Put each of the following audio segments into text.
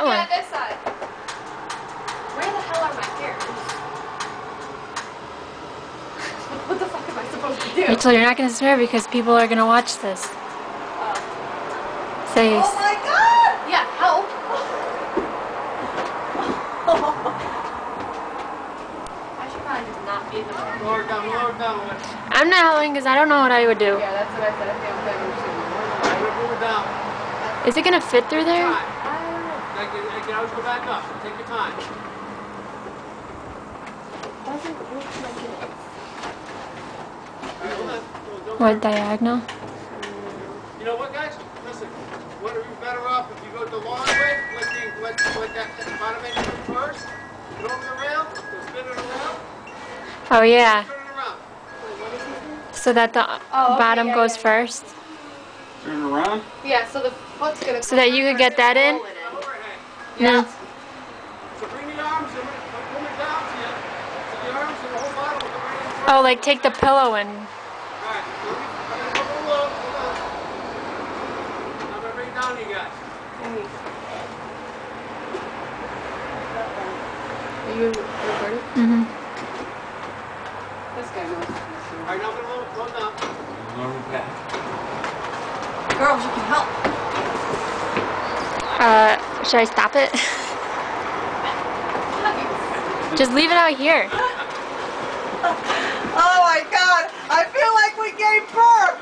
that one. This side. Where the hell are my stairs? What the fuck am I supposed to do? Rachel, you're not going to swear because people are going to watch this. Say. Oh my god! Yeah, help. I should probably just not be in the room. Lower down, lower down. I'm not howling because I don't know what I would do. Yeah, that's what I said. I think I'm better. Lower down. Is it going to fit through there? I can always go back up. Take your time. Doesn't look like it. What, diagonal? You know what, guys? Listen, what are you better off if you go the long way? Let that bottom end through first. Get over the rail. Go spin it around. Oh, yeah. Turn it around. So that the bottom goes first? Turn it around. Yeah, so the foot's gonna. So that you could get that in? Overhang. Yeah. So bring the arms in. Pull it down to you. So the arms and the whole bottom will go right in. Oh, like take the pillow and... Alright, I'm going to go low. Hold on. I'm going to bring it down to you guys. Are you recording? Mm-hmm. This guy knows. Alright, now I'm going to low down. Lower back. Girls, you can help. Should I stop it? Just leave it out here. Oh my god, I feel like we gave birth!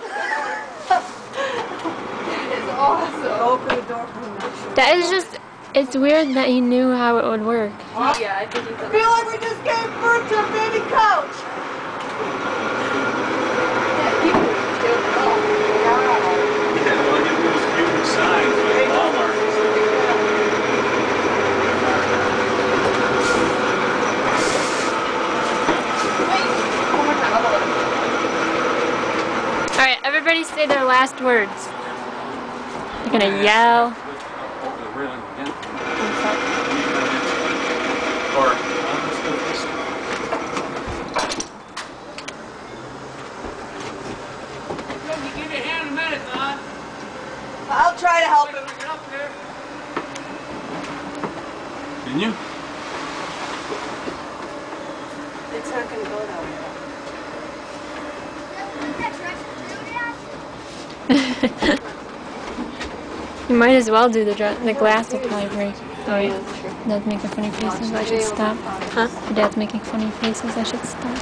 It's awesome. Open the door for me. That is just... It's weird that he knew how it would work. Yeah, I think I feel like we just gave birth to a baby coach! Yeah, you can do it all. Yeah, well, get those cute signs like Walmart. Alright, everybody say their last words. They're gonna yell. Over the railing again. Or, let's go this way. Let me give you a hand in a minute, Don. I'll try to help him. Get up there. Can you? It's not gonna go that way. You might as well do the glass will probably break. Oh yeah. Dad's making funny faces, I should stop. Huh? Your dad's making funny faces, I should stop.